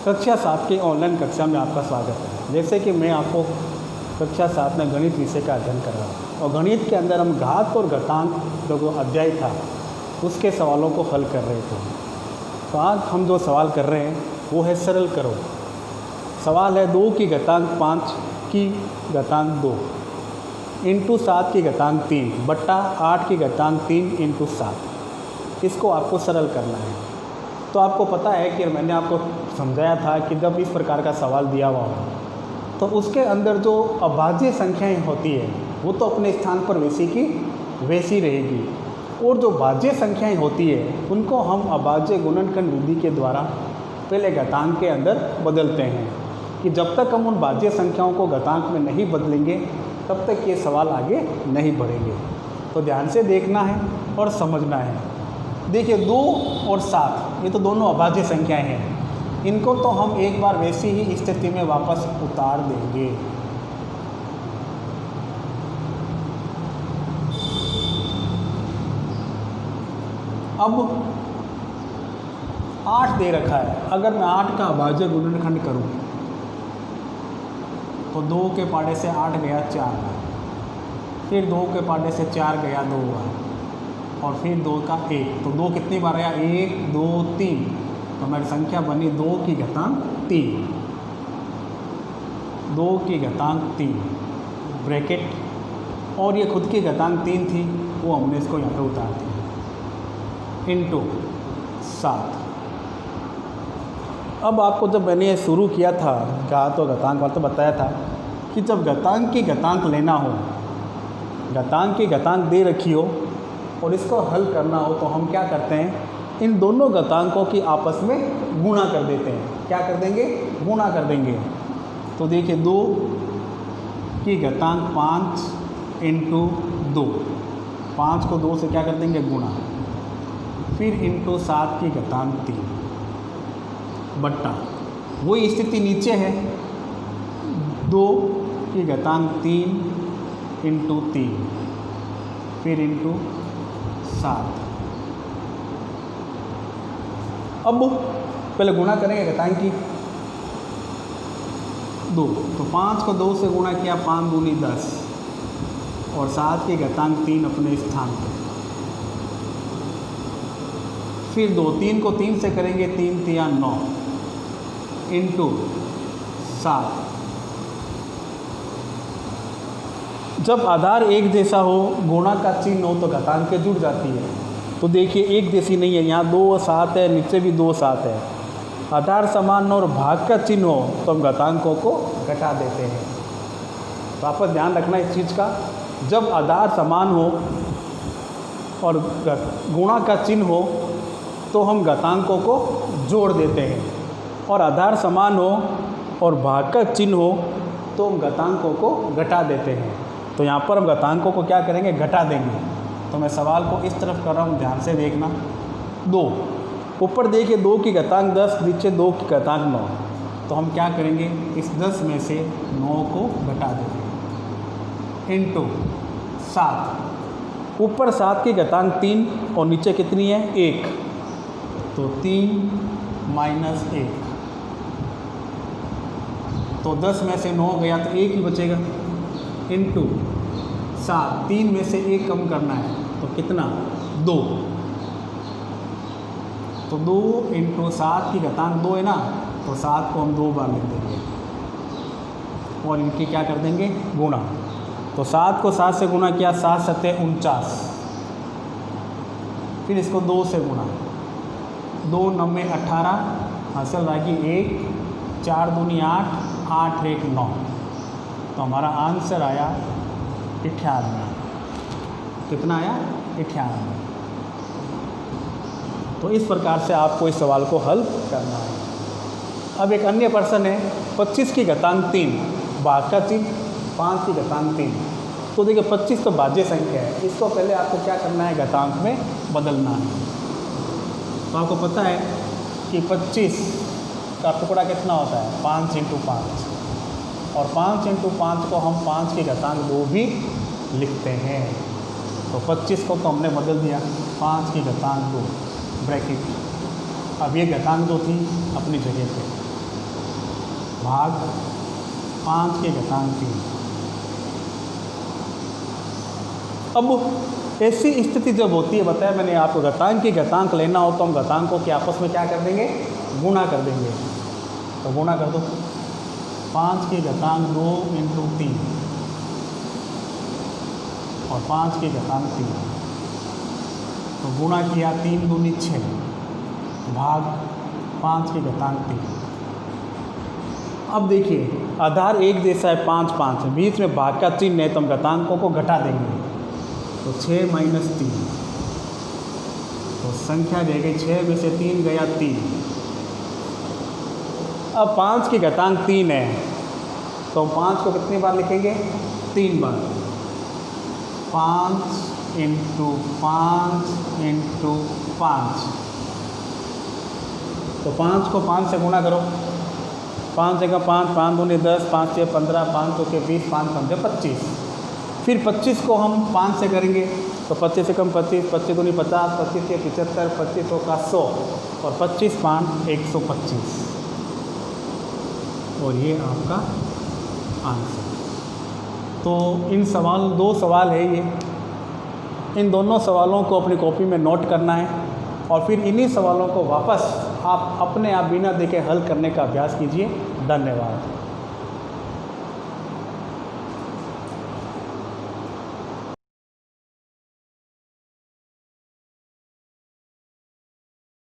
कक्षा 7 की ऑनलाइन कक्षा में आपका स्वागत है। जैसे कि मैं आपको कक्षा 7 में गणित विषय का अध्ययन कर रहा हूँ और गणित के अंदर हम घात और घातांक जो अध्याय था उसके सवालों को हल कर रहे थे। तो आज हम जो सवाल कर रहे हैं वो है सरल करो। सवाल है 2 की घातांक 5 की घातांक 2 इंटू 7 की घातांक 3 बट्टा 8 की घातांक 3 इंटू 7। इसको आपको सरल करना है। तो आपको पता है कि मैंने आपको समझाया था कि जब इस प्रकार का सवाल दिया हुआ हो तो उसके अंदर जो अभाज्य संख्याएं होती है वो तो अपने स्थान पर वैसी की वैसी रहेगी, और जो भाज्य संख्याएं होती है उनको हम अभाज्य गुणनखंड विधि के द्वारा पहले घातांक के अंदर बदलते हैं कि जब तक हम उन भाज्य संख्याओं को घातांक में नहीं बदलेंगे तब तक ये सवाल आगे नहीं बढ़ेंगे। तो ध्यान से देखना है और समझना है। देखिए 2 और 7 ये तो दोनों अभाज्य संख्याएं हैं, इनको तो हम एक बार वैसी ही स्थिति में वापस उतार देंगे। अब 8 दे रखा है, अगर मैं 8 का अभाज्य गुणनखंड करूं तो 2 के पाड़े से 8 गया 4 बार, फिर 2 के पाड़े से 4 गया 2 बार, और फिर 2 का 1, तो 2 कितनी बार आया 1 2 3, तो हमारी संख्या बनी 2 की घातांक 3, 2 की घातांक 3 ब्रैकेट, और ये खुद की घातांक 3 थी वो हमने इसको यहाँ पे उतार दिया इंटू 7। अब आपको जब मैंने ये शुरू किया था घात और घातांक वाला तो बताया था कि जब घातांक की घातांक लेना हो, घातांक की घातांक दे रखी हो और इसको हल करना हो तो हम क्या करते हैं, इन दोनों घातांकों की आपस में गुणा कर देते हैं। क्या कर देंगे, गुणा कर देंगे। तो देखिए 2 की घातांक 5 इंटू 2, 5 को 2 से क्या कर देंगे गुणा, फिर इंटू 7 की घातांक 3 बट्टा, वही स्थिति नीचे है 2 की घातांक 3 इंटू 3 फिर इंटू 7। अब पहले गुणा करेंगे घातांक की 2, तो 5 को 2 से गुणा किया 5 दूनी 10 और 7 की घातांक 3 अपने स्थान पर, फिर 2 3 को 3 से करेंगे 3 3 9 इंटू 7। जब आधार एक जैसा हो, गुणा का चिन्ह हो तो घातांकें जुड़ जाती है। तो देखिए एक जैसी नहीं है, यहाँ 2 और 7 है, नीचे भी 2 7 है। आधार समान और भाग का चिन्ह हो तो हम घातांकों को घटा देते हैं। तो आपको ध्यान रखना इस चीज़ का, जब आधार समान हो और गुणा का चिन्ह हो तो हम घातांकों को जोड़ देते हैं, और आधार समान हो और भाग का चिन्ह हो तो हम घातांकों को घटा देते हैं। तो यहाँ पर हम घातांकों को क्या करेंगे, घटा देंगे। तो मैं सवाल को इस तरफ कर रहा हूँ, ध्यान से देखना। 2 ऊपर देखिए 2 की घातांक 10, नीचे 2 की घातांक 9, तो हम क्या करेंगे, इस 10 में से 9 को घटा देंगे इंटू 7। ऊपर 7 की घातांक 3 और नीचे कितनी है 1, तो 3 माइनस 1, तो 10 में से 9 गया तो 1 ही बचेगा इंटू 7। 3 में से 1 कम करना है तो कितना 2, तो 2 इंटू 7 की घातांक 2 है ना, तो 7 को हम 2 बार लिख देंगे और इनकी क्या कर देंगे गुणा। तो 7 को 7 से गुणा किया, 7 7 49, फिर इसको 2 से गुणा, 2 9 18, हासिल राखी 1, 4 दूनी 8, 8 1 9, तो हमारा आंसर आया 98। कितना आया 98। तो इस प्रकार से आपको इस सवाल को हल करना है। अब एक अन्य प्रश्न है 25 की घातांक 3 भाग का चिन्ह 5 की घातांक 3। तो देखिए 25 तो भाज्य संख्या है, इसको पहले आपको क्या करना है, घातांक में बदलना है। तो आपको पता है कि 25 का टुकड़ा कितना होता है 5 इंटू 5, और 5 इंटू 5 को हम 5 की घातांक 2 भी लिखते हैं। तो 25 को तो हमने बदल दिया 5 की घातांक 2 ब्रैकेट। अब ये घातांक जो थी अपनी जगह पे, भाग 5 के घातांक 3। अब ऐसी स्थिति जब होती है, बताया मैंने आपको, घातांक की घातांक लेना हो तो हम घातांकों के आपस में क्या कर देंगे, गुणा कर देंगे। तो गुणा कर दो, 5 के घातांक 2 × 3 और 5 के घातांक 3, तो गुणा किया 3 दूनी 6 भाग 5 के घातांक 3। अब देखिए आधार एक जैसा है 5 5, बीच में भाग का चिन्ह है, तो हम घातांकों को घटा देंगे। तो 6 - 3, तो संख्या रह गई 6 में से 3 गया 3। अब 5 की घातांक 3 है, तो 5 को कितनी बार लिखेंगे, 3 बार। 5 × 5 × 5, तो 5 को 5 से गुणा करो, 5 जगह 5, 5 दूनी 10, 5 6 15, 5 2 के 20, 5 5 25। फिर 25 को हम 5 से करेंगे, तो 25 से कम 25, 25 दूनी 50, 25 के 75, 25 का 100 और 25 5 125, और ये आपका आंसर। तो इन सवाल, 2 सवाल है ये, इन दोनों सवालों को अपनी कॉपी में नोट करना है और फिर इन्हीं सवालों को वापस आप अपने आप बिना देखे हल करने का अभ्यास कीजिए। धन्यवाद।